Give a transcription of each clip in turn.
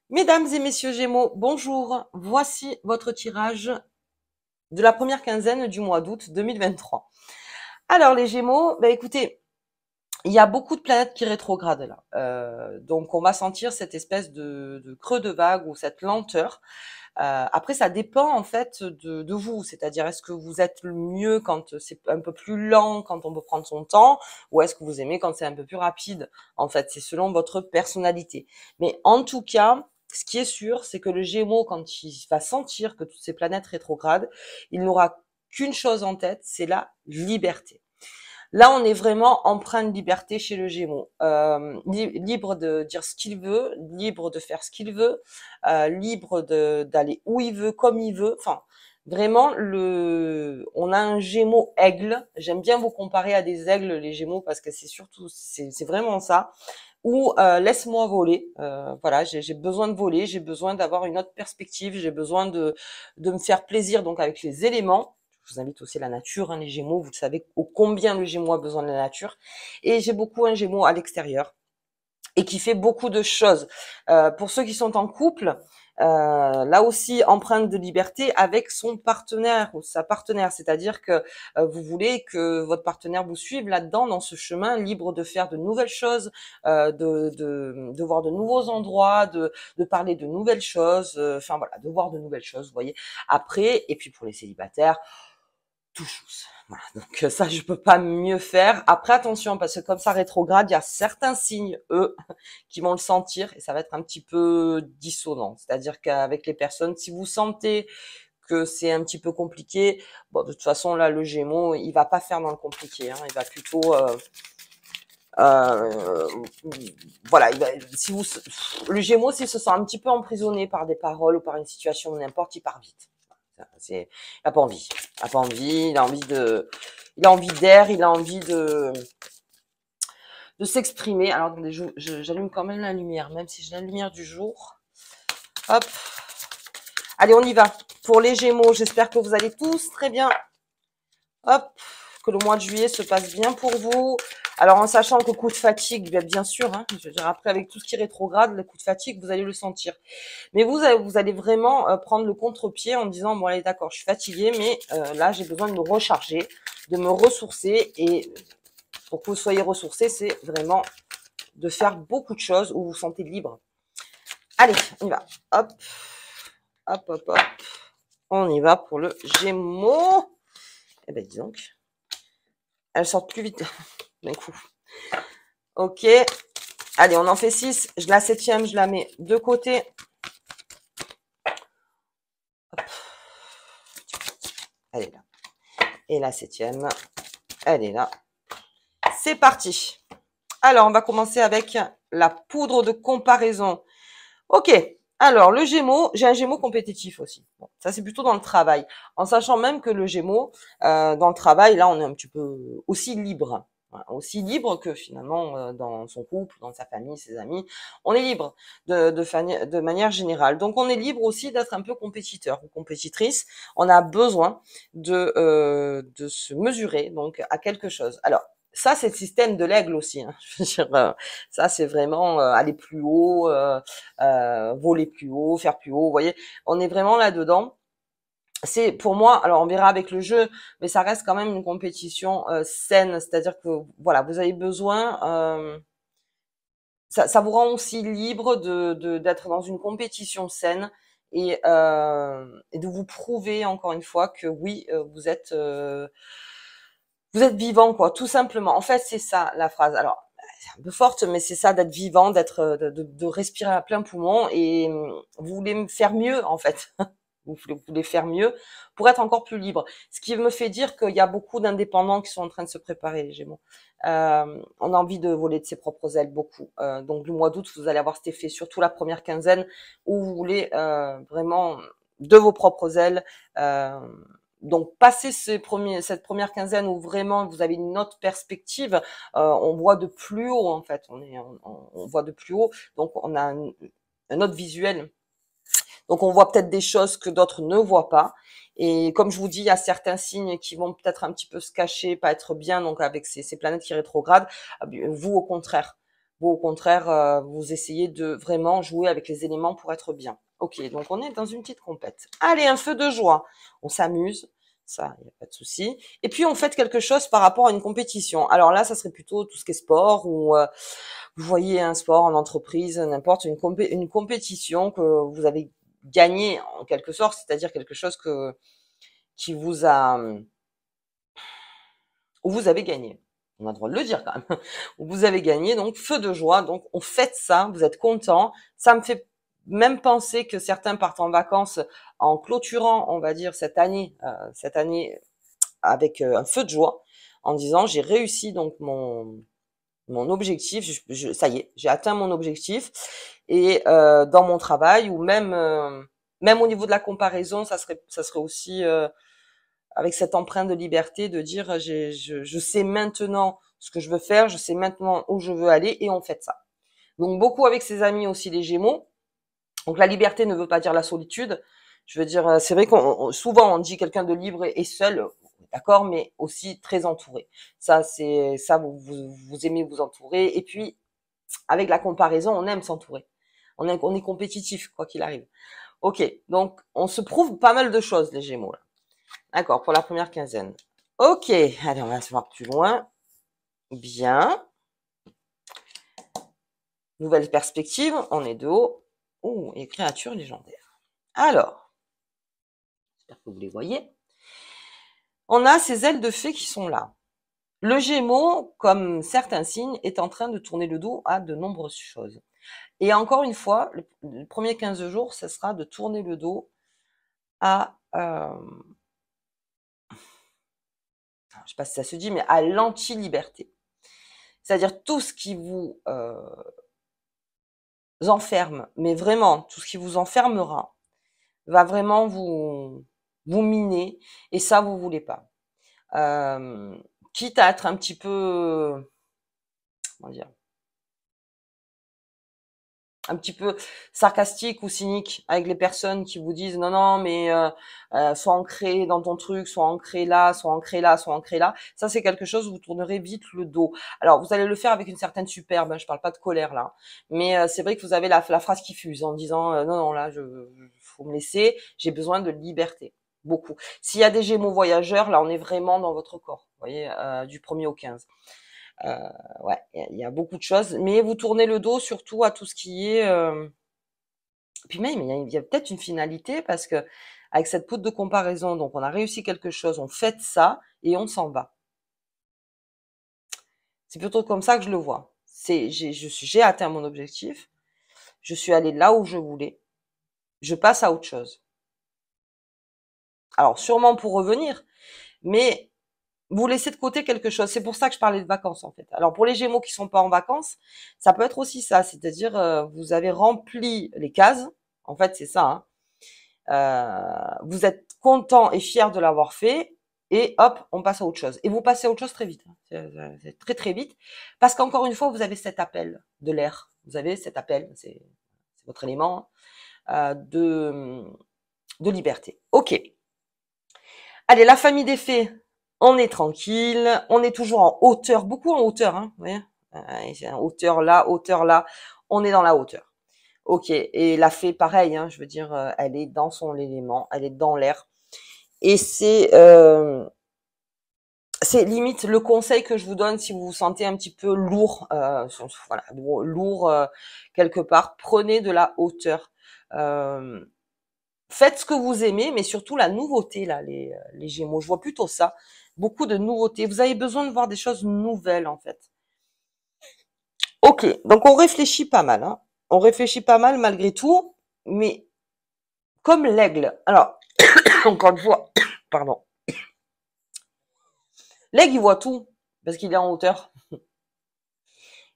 Mesdames et messieurs Gémeaux, bonjour. Voici votre tirage de la première quinzaine du mois d'août 2023. Alors les Gémeaux, écoutez, il y a beaucoup de planètes qui rétrogradent là. Donc on va sentir cette espèce de creux de vague ou cette lenteur. Après, ça dépend en fait de vous, c'est-à-dire est-ce que vous êtes le mieux quand c'est un peu plus lent, quand on peut prendre son temps, ou est-ce que vous aimez quand c'est un peu plus rapide. En fait, c'est selon votre personnalité. Mais en tout cas, ce qui est sûr, c'est que le Gémeaux, quand il va sentir que toutes ces planètes rétrogradent, il n'aura qu'une chose en tête, c'est la liberté. Là, on est vraiment empreint de liberté chez le Gémeaux. Libre de dire ce qu'il veut, libre de faire ce qu'il veut, libre d'aller où il veut, comme il veut. Enfin, vraiment, on a un Gémeaux aigle. J'aime bien vous comparer à des aigles, les Gémeaux, parce que c'est vraiment ça. Ou laisse-moi voler. Voilà, j'ai besoin de voler, j'ai besoin d'avoir une autre perspective, j'ai besoin de me faire plaisir donc avec les éléments. Je vous invite aussi à la nature, hein, les Gémeaux, vous savez ô combien le Gémeaux a besoin de la nature. Et j'ai beaucoup un Gémeaux à l'extérieur et qui fait beaucoup de choses. Pour ceux qui sont en couple, là aussi empreinte de liberté avec son partenaire ou sa partenaire, c'est-à-dire que vous voulez que votre partenaire vous suive là-dedans dans ce chemin, libre de faire de nouvelles choses, de voir de nouveaux endroits, de parler de nouvelles choses, enfin voilà, de voir de nouvelles choses, vous voyez. Après, et puis pour les célibataires, tout chose. Voilà, donc ça, je peux pas mieux faire. Après, attention, parce que comme ça rétrograde, il y a certains signes, eux, qui vont le sentir et ça va être un petit peu dissonant. C'est-à-dire qu'avec les personnes, si vous sentez que c'est un petit peu compliqué, bon, de toute façon, là, le Gémeaux, il va pas faire dans le compliqué. Hein, il va plutôt... euh, voilà, si vous, le Gémeaux, s'il se sent un petit peu emprisonné par des paroles ou par une situation, n'importe, il part vite. Il a pas envie. Il a pas envie. Il a envie d'air. Il a envie de s'exprimer. Alors, attendez, j'allume quand même la lumière, même si j'ai la lumière du jour. Hop. Allez, on y va. Pour les Gémeaux, j'espère que vous allez tous très bien. Hop. Que le mois de juillet se passe bien pour vous. Alors, en sachant que coup de fatigue, bien sûr, hein, je veux dire, après, avec tout ce qui rétrograde, le coup de fatigue, vous allez le sentir. Mais vous allez vraiment prendre le contre-pied en disant, bon, allez, d'accord, je suis fatiguée, mais là, j'ai besoin de me recharger, de me ressourcer. Et pour que vous soyez ressourcés, c'est vraiment de faire beaucoup de choses où vous vous sentez libre. Allez, on y va. Hop, hop, hop, hop. On y va pour le Gémeaux. Eh ben, dis donc. Elles sortent plus vite d'un coup. Ok. Allez, on en fait 6. La septième, je la mets de côté. Hop. Elle est là. Et la septième, elle est là. C'est parti. Alors, on va commencer avec la poudre de comparaison. Ok. Alors, le Gémeaux, j'ai un Gémeaux compétitif aussi. Bon, ça, c'est plutôt dans le travail. En sachant même que le Gémeaux, dans le travail, là, on est un petit peu aussi libre. Voilà, aussi libre que finalement dans son couple, dans sa famille, ses amis. On est libre de manière générale. Donc, on est libre aussi d'être un peu compétiteur ou compétitrice. On a besoin de se mesurer donc à quelque chose. Alors, ça, c'est le système de l'aigle aussi. Hein. Je veux dire, ça, c'est vraiment aller plus haut, voler plus haut, faire plus haut. Vous voyez, on est vraiment là-dedans. C'est pour moi, alors on verra avec le jeu, mais ça reste quand même une compétition saine. C'est-à-dire que voilà, vous avez besoin. Ça vous rend aussi libre d'être dans une compétition saine et de vous prouver encore une fois que oui, vous êtes vivant, quoi, tout simplement. En fait, c'est ça la phrase. Alors, c'est un peu forte, mais c'est ça d'être vivant, de respirer à plein poumon et vous voulez me faire mieux, en fait. Vous voulez faire mieux pour être encore plus libre. Ce qui me fait dire qu'il y a beaucoup d'indépendants qui sont en train de se préparer, les Gémeaux. On a envie de voler de ses propres ailes, beaucoup. Donc, le mois d'août, vous allez avoir cet effet, surtout la première quinzaine, où vous voulez vraiment de vos propres ailes. Donc, passer cette première quinzaine où vraiment vous avez une autre perspective, on voit de plus haut en fait. On voit de plus haut, donc on a un autre visuel. Donc, on voit peut-être des choses que d'autres ne voient pas. Et comme je vous dis, il y a certains signes qui vont peut-être un petit peu se cacher, pas être bien, donc avec ces planètes qui rétrogradent. Vous, au contraire, Ou au contraire, vous essayez de vraiment jouer avec les éléments pour être bien. Ok, donc on est dans une petite compète. Allez, un feu de joie. On s'amuse, ça, il n'y a pas de souci. Et puis on fait quelque chose par rapport à une compétition. Alors là, ça serait plutôt tout ce qui est sport ou vous voyez un sport en entreprise, n'importe, une compétition que vous avez gagné en quelque sorte, c'est-à-dire quelque chose qui vous a, où vous avez gagné. On a le droit de le dire quand même. Où vous avez gagné, donc feu de joie. Donc on fête ça, vous êtes content. Ça me fait même penser que certains partent en vacances en clôturant, on va dire, cette année avec un feu de joie, en disant j'ai réussi donc mon objectif, ça y est, j'ai atteint mon objectif. Et dans mon travail, ou même au niveau de la comparaison, ça serait aussi avec cette empreinte de liberté, de dire je sais maintenant ce que je veux faire, je sais maintenant où je veux aller, et on fait ça. Donc beaucoup avec ses amis aussi, les Gémeaux. Donc la liberté ne veut pas dire la solitude. Je veux dire, c'est vrai qu'on souvent on dit quelqu'un de libre et seul, d'accord, mais aussi très entouré. Ça, c'est ça, vous aimez vous entourer. Et puis avec la comparaison, on aime s'entourer. On est compétitif quoi qu'il arrive. Ok, donc on se prouve pas mal de choses, les Gémeaux là. D'accord, pour la première quinzaine. Ok, allez, on va se voir plus loin. Bien. Nouvelle perspective, on est de haut. Oh, et créatures légendaires. Alors, j'espère que vous les voyez. On a ces ailes de fée qui sont là. Le Gémeaux, comme certains signes, est en train de tourner le dos à de nombreuses choses. Et encore une fois, le premier 15 jours, ce sera de tourner le dos à, je ne sais pas si ça se dit, mais à l'anti-liberté. C'est-à-dire tout ce qui vous enferme, mais vraiment, tout ce qui vous enfermera, va vraiment vous miner, et ça, vous voulez pas. Quitte à être un petit peu, comment dire, un petit peu sarcastique ou cynique avec les personnes qui vous disent non non mais sois ancré dans ton truc, sois ancré là, sois ancré là, sois ancré là. Ça c'est quelque chose où vous tournerez vite le dos. Alors vous allez le faire avec une certaine superbe, hein, je parle pas de colère là, mais c'est vrai que vous avez la phrase qui fuse en disant non non là faut me laisser, j'ai besoin de liberté. Beaucoup. S'il y a des Gémeaux voyageurs, là on est vraiment dans votre corps, vous voyez, du 1er au 15. Ouais, il y a beaucoup de choses, mais vous tournez le dos surtout à tout ce qui est. Puis même, il y a peut-être une finalité parce que avec cette poudre de comparaison, donc on a réussi quelque chose, on fête ça et on s'en va. C'est plutôt comme ça que je le vois. J'ai atteint mon objectif, je suis allée là où je voulais, je passe à autre chose. Alors sûrement pour revenir, mais vous laissez de côté quelque chose. C'est pour ça que je parlais de vacances en fait. Alors pour les Gémeaux qui sont pas en vacances, ça peut être aussi ça, c'est-à-dire vous avez rempli les cases. En fait, c'est ça. Vous êtes content et fier de l'avoir fait, et hop, on passe à autre chose. Et vous passez à autre chose très vite. C'est très très vite, parce qu'encore une fois, vous avez cet appel de l'air. Vous avez cet appel, c'est votre élément de liberté. Ok. Allez, la famille des fées, on est tranquille, on est toujours en hauteur, beaucoup en hauteur, hein, vous voyez, hauteur là, on est dans la hauteur. Ok, et la fée, pareil, hein, je veux dire, elle est dans son élément, elle est dans l'air, et c'est limite le conseil que je vous donne si vous vous sentez un petit peu lourd, voilà, lourd quelque part, prenez de la hauteur. Faites ce que vous aimez, mais surtout la nouveauté, là, les Gémeaux. Je vois plutôt ça. Beaucoup de nouveautés. Vous avez besoin de voir des choses nouvelles, en fait. Ok, donc on réfléchit pas mal. Hein. On réfléchit pas mal malgré tout, mais comme l'aigle. Alors, encore une fois, pardon. L'aigle, il voit tout, parce qu'il est en hauteur.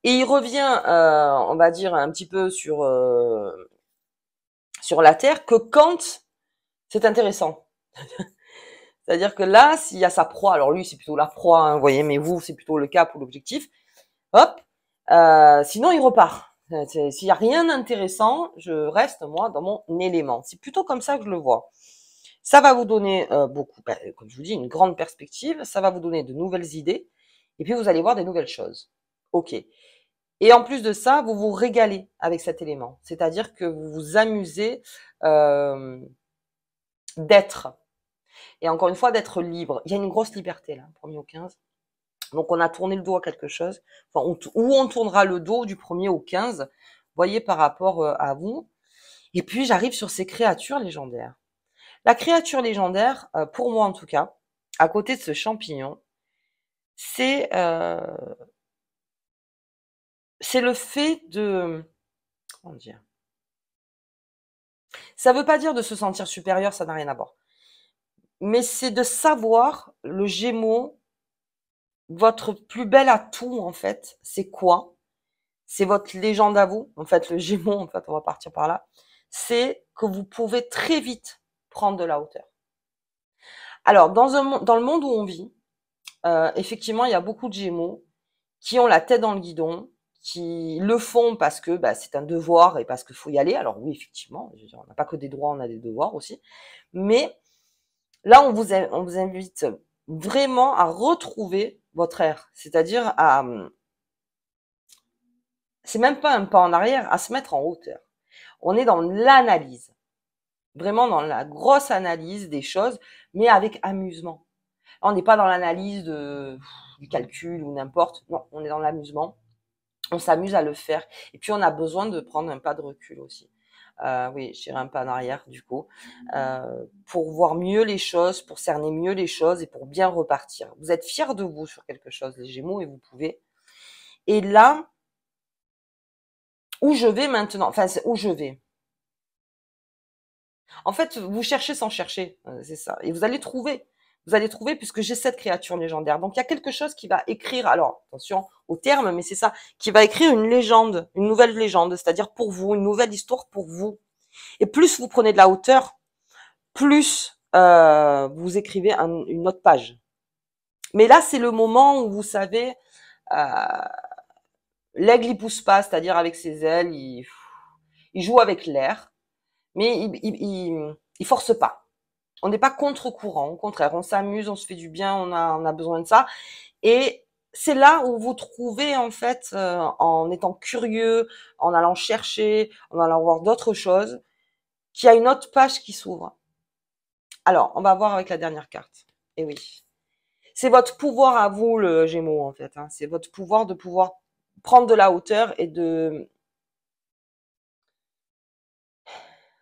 Et il revient, on va dire, un petit peu sur la Terre, que quand c'est intéressant. C'est-à-dire que là, s'il y a sa proie, alors lui, c'est plutôt la proie, hein, vous voyez, mais vous, c'est plutôt le cap ou l'objectif. Hop, sinon il repart. S'il y a rien d'intéressant, je reste moi dans mon élément. C'est plutôt comme ça que je le vois. Ça va vous donner beaucoup, comme je vous dis, une grande perspective. Ça va vous donner de nouvelles idées, et puis vous allez voir des nouvelles choses. Ok. Et en plus de ça, vous vous régalez avec cet élément. C'est-à-dire que vous vous amusez d'être. Et encore une fois, d'être libre. Il y a une grosse liberté là, 1er au 15. Donc on a tourné le dos à quelque chose. Enfin, où on tournera le dos du 1er au 15, voyez, par rapport à vous. Et puis j'arrive sur ces créatures légendaires. La créature légendaire, pour moi en tout cas, à côté de ce champignon, c'est le fait de... Comment dire? Ça veut pas dire de se sentir supérieur, ça n'a rien à voir. Mais c'est de savoir, le Gémeaux, votre plus bel atout, en fait, c'est quoi? C'est votre légende à vous. En fait, le Gémeaux, en fait, on va partir par là. C'est que vous pouvez très vite prendre de la hauteur. Alors, dans le monde où on vit, effectivement, il y a beaucoup de Gémeaux qui ont la tête dans le guidon, qui le font parce que c'est un devoir et parce qu'il faut y aller. Alors oui, effectivement, je veux dire, on n'a pas que des droits, on a des devoirs aussi. Mais là, on vous invite vraiment à retrouver votre air, c'est-à-dire c'est même pas un pas en arrière, à se mettre en hauteur. On est dans l'analyse, vraiment dans la grosse analyse des choses, mais avec amusement. On n'est pas dans l'analyse du calcul ou n'importe. Non, on est dans l'amusement. On s'amuse à le faire. Et puis, on a besoin de prendre un pas de recul aussi. Oui, je dirais un pas en arrière, du coup, pour voir mieux les choses, pour cerner mieux les choses et pour bien repartir. Vous êtes fiers de vous sur quelque chose, les Gémeaux, et vous pouvez. Et là, où je vais maintenant, enfin, où je vais. En fait, vous cherchez sans chercher, c'est ça. Et vous allez trouver. Vous allez trouver puisque j'ai cette créature légendaire. Donc, il y a quelque chose qui va écrire, alors, attention au terme, mais c'est ça, qui va écrire une légende, une nouvelle légende, c'est-à-dire pour vous, une nouvelle histoire pour vous. Et plus vous prenez de la hauteur, plus vous écrivez une autre page. Mais là, c'est le moment où vous savez, l'aigle il pousse pas, c'est-à-dire avec ses ailes, il joue avec l'air, mais il force pas. On n'est pas contre-courant, au contraire, on s'amuse, on se fait du bien, on a besoin de ça. Et c'est là où vous trouvez, en fait, en étant curieux, en allant chercher, en allant voir d'autres choses, qu'il y a une autre page qui s'ouvre. Alors, on va voir avec la dernière carte. Et oui. C'est votre pouvoir à vous, le Gémeaux, en fait. Hein. C'est votre pouvoir de pouvoir prendre de la hauteur et de...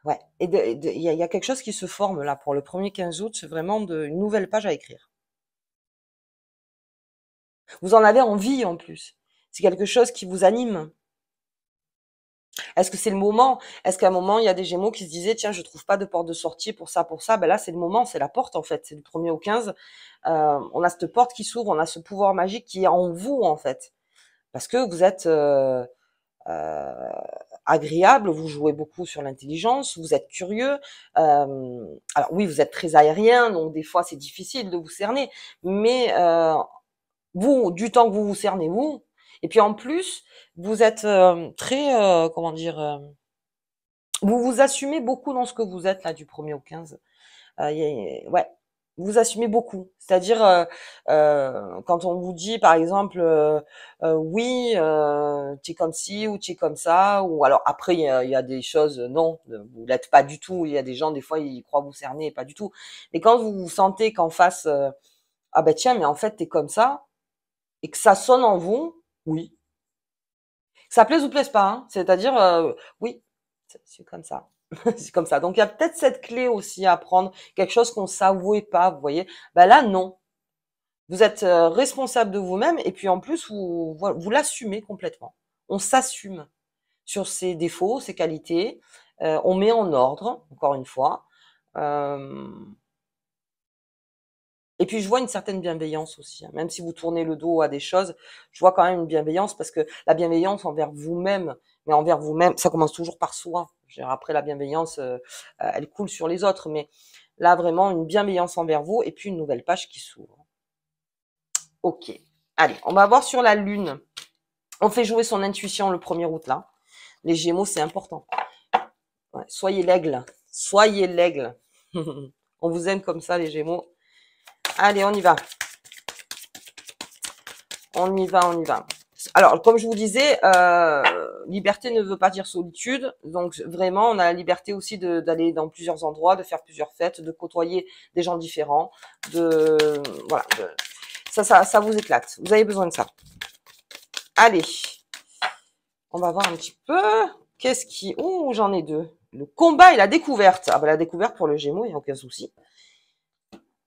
Ouais. Et il y a quelque chose qui se forme là pour le 1er 15 août. C'est vraiment une nouvelle page à écrire. Vous en avez envie, en plus. C'est quelque chose qui vous anime. Est-ce que c'est le moment? Est-ce qu'à un moment, il y a des Gémeaux qui se disaient, tiens, je trouve pas de porte de sortie pour ça, pour ça. Ben là, c'est le moment, c'est la porte, en fait. C'est du 1er au 15. On a cette porte qui s'ouvre, on a ce pouvoir magique qui est en vous, en fait. Parce que vous êtes agréable, vous jouez beaucoup sur l'intelligence, vous êtes curieux. Alors oui, vous êtes très aérien, donc des fois, c'est difficile de vous cerner. Mais vous, du temps que vous vous cernez, vous, et puis en plus, vous êtes très, comment dire, vous vous assumez beaucoup dans ce que vous êtes là du 1er au 15. Ouais, vous assumez beaucoup. C'est-à-dire, quand on vous dit, par exemple, oui, tu es comme ci ou tu es comme ça, ou alors après, il y a des choses, non, vous l'êtes pas du tout. Il y a des gens, des fois, ils croient vous cerner, pas du tout. Mais quand vous sentez qu'en face, ah ben tiens, mais en fait, tu es comme ça, et que ça sonne en vous, oui. Que ça plaise ou plaise pas, hein. C'est-à-dire, oui, c'est comme ça. C'est comme ça. Donc, il y a peut-être cette clé aussi à prendre, quelque chose qu'on savouait pas, vous voyez. Ben là, non. Vous êtes responsable de vous-même et puis en plus, vous l'assumez complètement. On s'assume sur ses défauts, ses qualités. On met en ordre, encore une fois. Et puis, je vois une certaine bienveillance aussi. Hein. Même si vous tournez le dos à des choses, je vois quand même une bienveillance parce que la bienveillance envers vous-même, mais envers vous-même, ça commence toujours par soi. Après, la bienveillance, elle coule sur les autres, mais là, vraiment, une bienveillance envers vous et puis une nouvelle page qui s'ouvre. Ok. Allez, on va voir sur la Lune. On fait jouer son intuition le 1er août, là. Les Gémeaux, c'est important. Ouais, soyez l'aigle. Soyez l'aigle. On vous aime comme ça, les Gémeaux. Allez, on y va. On y va, on y va. Alors, comme je vous disais, liberté ne veut pas dire solitude. Donc, vraiment, on a la liberté aussi d'aller dans plusieurs endroits, de faire plusieurs fêtes, de côtoyer des gens différents. Voilà, ça vous éclate. Vous avez besoin de ça. Allez, on va voir un petit peu. Qu'est-ce qui... Oh, j'en ai deux. Le combat et la découverte. Ah ben, la découverte pour le Gémeaux, il n'y a aucun souci.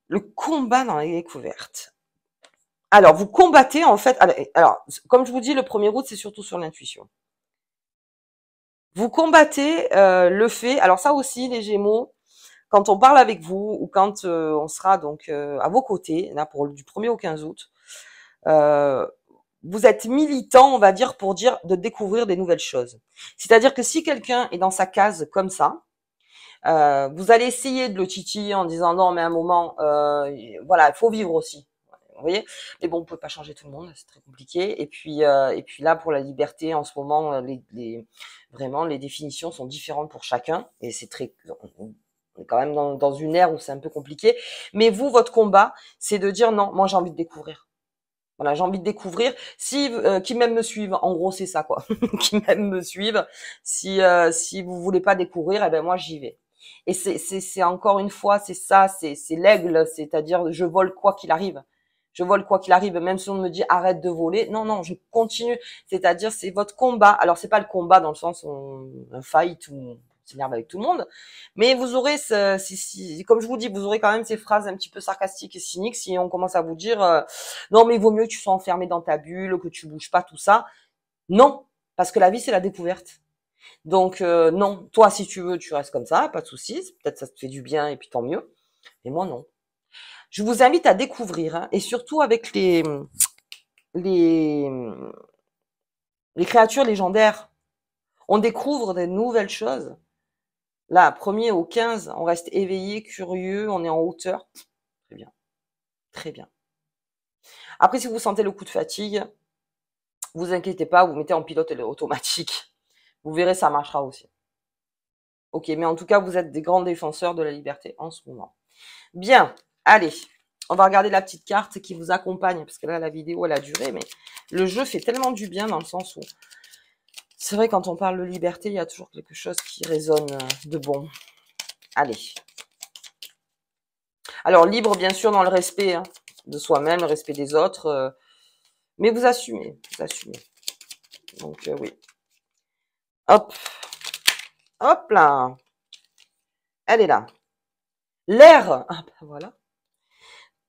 Le combat dans la découverte. Alors, vous combattez, en fait... Alors, comme je vous dis, le 1er août, c'est surtout sur l'intuition. Vous combattez le fait... Alors, ça aussi, les Gémeaux, quand on parle avec vous ou quand on sera donc à vos côtés, là, pour du 1er au 15 août, vous êtes militant, on va dire, pour dire de découvrir des nouvelles choses. C'est-à-dire que si quelqu'un est dans sa case comme ça, vous allez essayer de le titiller en disant non, mais à un moment, voilà, il faut vivre aussi. Vous voyez, mais bon, on peut pas changer tout le monde, c'est très compliqué. Et puis là, pour la liberté, en ce moment, vraiment, les définitions sont différentes pour chacun, et c'est très, on est quand même dans une ère où c'est un peu compliqué. Mais vous, votre combat, c'est de dire non, moi j'ai envie de découvrir. Voilà, j'ai envie de découvrir. Si qui même me suivent, en gros c'est ça quoi. Qui même me suivent. Si vous voulez pas découvrir, eh ben moi j'y vais. Et c'est encore une fois c'est ça, c'est l'aigle, c'est-à-dire je vole quoi qu'il arrive. Je vole quoi qu'il arrive, même si on me dit arrête de voler. Non non, je continue. C'est-à-dire c'est votre combat. Alors c'est pas le combat dans le sens un fight où s'énerve avec tout le monde, mais vous aurez comme je vous dis, vous aurez quand même ces phrases un petit peu sarcastiques et cyniques si on commence à vous dire non mais il vaut mieux que tu sois enfermé dans ta bulle, que tu bouges pas, tout ça. Non, parce que la vie c'est la découverte. Donc non, toi si tu veux, tu restes comme ça, pas de souci. Peut-être ça te fait du bien et puis tant mieux. Mais moi non. Je vous invite à découvrir et surtout avec les les créatures légendaires. On découvre des nouvelles choses. Là, 1er au 15, on reste éveillé, curieux, on est en hauteur. Très bien. Très bien. Après, si vous sentez le coup de fatigue, vous inquiétez pas, vous mettez en pilote automatique. Vous verrez, ça marchera aussi. Ok, mais en tout cas, vous êtes des grands défenseurs de la liberté en ce moment. Bien, allez, on va regarder la petite carte qui vous accompagne, parce que là, la vidéo, elle a duré, mais le jeu fait tellement du bien dans le sens où, c'est vrai, quand on parle de liberté, il y a toujours quelque chose qui résonne de bon. Allez. Alors, libre, bien sûr, dans le respect de soi-même, le respect des autres, mais vous assumez, Donc, oui. Hop. Hop là. Elle est là. L'air. Ah ben voilà.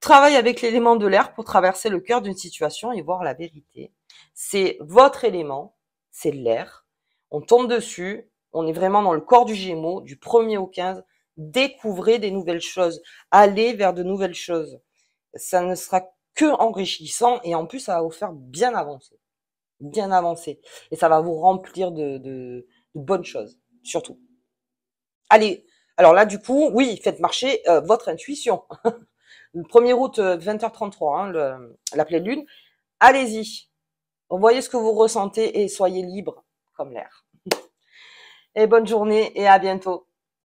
Travaille avec l'élément de l'air pour traverser le cœur d'une situation et voir la vérité. C'est votre élément, c'est l'air. On tombe dessus, on est vraiment dans le corps du Gémeaux, du 1er au 15. Découvrez des nouvelles choses, allez vers de nouvelles choses. Ça ne sera que enrichissant et en plus, ça va vous faire bien avancer. Bien avancer. Et ça va vous remplir de bonnes choses, surtout. Allez, alors là, du coup, oui, faites marcher votre intuition. Le 1er août, 20h33, la pleine lune. Allez-y, voyez ce que vous ressentez et soyez libre comme l'air. Et bonne journée et à bientôt.